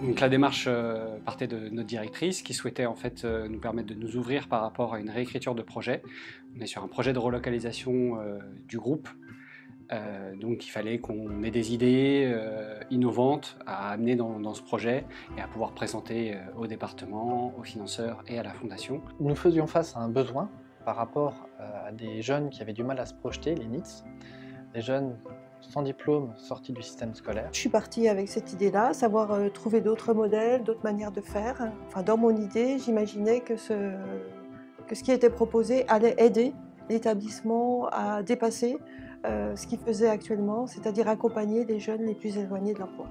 Donc la démarche partait de notre directrice qui souhaitait en fait nous permettre de nous ouvrir par rapport à une réécriture de projet. On est sur un projet de relocalisation du groupe. Donc il fallait qu'on ait des idées innovantes à amener dans ce projet et à pouvoir présenter au département, aux financeurs et à la fondation. Nous faisions face à un besoin par rapport à des jeunes qui avaient du mal à se projeter, les NEETs, des jeunes sans diplôme sortis du système scolaire. Je suis partie avec cette idée-là, savoir trouver d'autres modèles, d'autres manières de faire. Enfin, dans mon idée, j'imaginais que ce qui était proposé allait aider l'établissement à dépasser ce qu'il faisait actuellement, c'est-à-dire accompagner les jeunes les plus éloignés de l'emploi.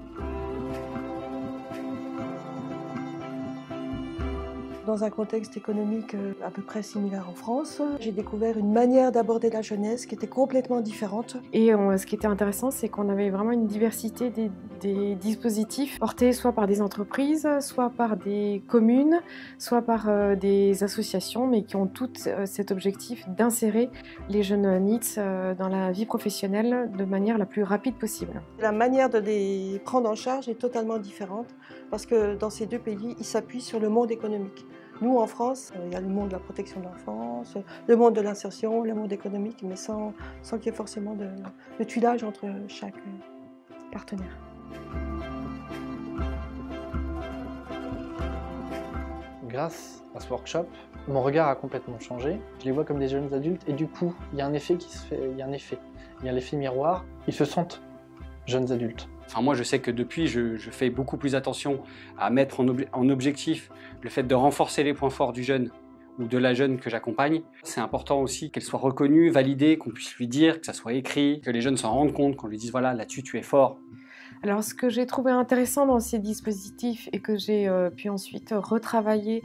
Dans un contexte économique à peu près similaire en France, j'ai découvert une manière d'aborder la jeunesse qui était complètement différente. Et ce qui était intéressant, c'est qu'on avait vraiment une diversité des dispositifs portés soit par des entreprises, soit par des communes, soit par des associations, mais qui ont toutes cet objectif d'insérer les jeunes NEETs dans la vie professionnelle de manière la plus rapide possible. La manière de les prendre en charge est totalement différente parce que dans ces deux pays, ils s'appuient sur le monde économique. Nous, en France, il y a le monde de la protection de l'enfance, le monde de l'insertion, le monde économique, mais sans qu'il y ait forcément de tuilage entre chaque partenaire. Grâce à ce workshop, mon regard a complètement changé. Je les vois comme des jeunes adultes et du coup, il y a un effet qui se fait, il y a l'effet miroir. Ils se sentent jeunes adultes. Enfin, moi, je sais que depuis, je fais beaucoup plus attention à mettre en objectif le fait de renforcer les points forts du jeune ou de la jeune que j'accompagne. C'est important aussi qu'elle soit reconnue, validée, qu'on puisse lui dire, que ça soit écrit, que les jeunes s'en rendent compte, qu'on lui dise voilà, là-dessus tu es fort. Alors ce que j'ai trouvé intéressant dans ces dispositifs et que j'ai pu ensuite retravailler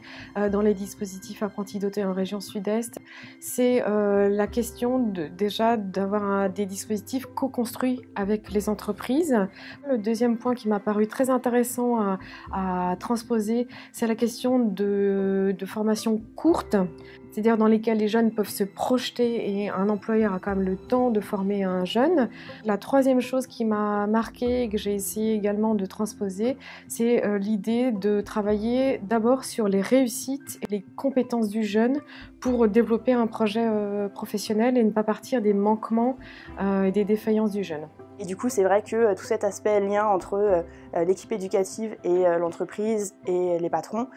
dans les dispositifs apprentis dotés en région Sud-Est, c'est la question déjà d'avoir des dispositifs co-construits avec les entreprises. Le deuxième point qui m'a paru très intéressant à transposer, c'est la question de formation courte, c'est-à-dire dans lesquelles les jeunes peuvent se projeter et un employeur a quand même le temps de former un jeune. La troisième chose qui m'a marquée et que j'ai essayé également de transposer, c'est l'idée de travailler d'abord sur les réussites et les compétences du jeune pour développer un projet professionnel et ne pas partir des manquements et des défaillances du jeune. Et du coup, c'est vrai que tout cet aspect lien entre l'équipe éducative et l'entreprise et les patrons,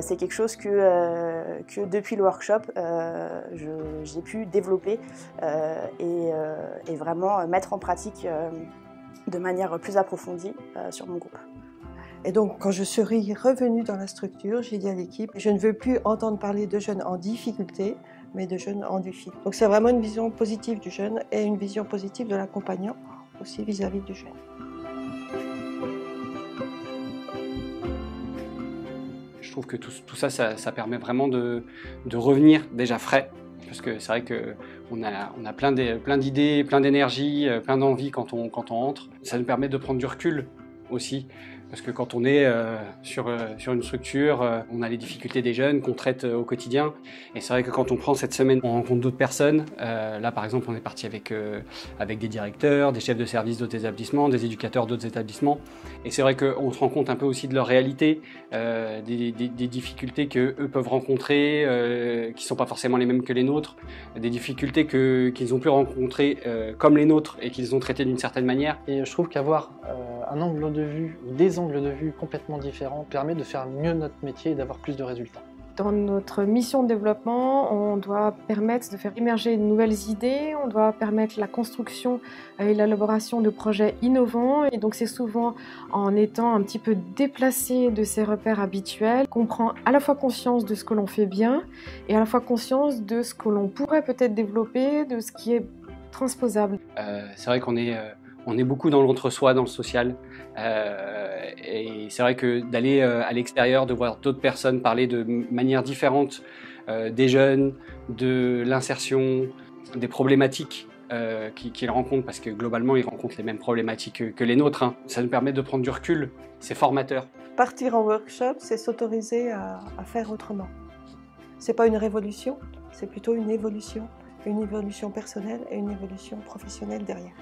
c'est quelque chose que depuis le workshop, j'ai pu développer et vraiment mettre en pratique de manière plus approfondie sur mon groupe. Et donc, quand je suis revenue dans la structure, j'ai dit à l'équipe, je ne veux plus entendre parler de jeunes en difficulté, mais de jeunes en défi. Donc c'est vraiment une vision positive du jeune et une vision positive de l'accompagnant aussi vis-à-vis du jeune. Je trouve que tout ça, ça permet vraiment de revenir déjà frais. Parce que c'est vrai qu'on a plein d'idées, plein d'énergie, plein d'envie quand on entre. Ça nous permet de prendre du recul aussi. Parce que quand on est sur une structure, on a les difficultés des jeunes qu'on traite au quotidien. Et c'est vrai que quand on prend cette semaine, on rencontre d'autres personnes. Là, par exemple, on est parti avec des directeurs, des chefs de service d'autres établissements, des éducateurs d'autres établissements. Et c'est vrai qu'on se rend compte un peu aussi de leur réalité, des difficultés qu'eux peuvent rencontrer, qui ne sont pas forcément les mêmes que les nôtres, des difficultés qu'ils ont pu rencontrer comme les nôtres et qu'ils ont traitées d'une certaine manière. Et je trouve qu'avoir un angle de vue ou des angles de vue complètement différents permet de faire mieux notre métier et d'avoir plus de résultats. Dans notre mission de développement, on doit permettre de faire émerger de nouvelles idées, on doit permettre la construction et l'élaboration de projets innovants. Et donc c'est souvent en étant un petit peu déplacé de ces repères habituels qu'on prend à la fois conscience de ce que l'on fait bien et à la fois conscience de ce que l'on pourrait peut-être développer, de ce qui est transposable. C'est vrai qu'on est beaucoup dans l'entre-soi, dans le social. Et c'est vrai que d'aller à l'extérieur, de voir d'autres personnes parler de manière différente des jeunes, de l'insertion, des problématiques qu'ils rencontrent, parce que globalement ils rencontrent les mêmes problématiques que les nôtres, hein. Ça nous permet de prendre du recul, c'est formateur. Partir en workshop, c'est s'autoriser à faire autrement. C'est pas une révolution, c'est plutôt une évolution personnelle et une évolution professionnelle derrière.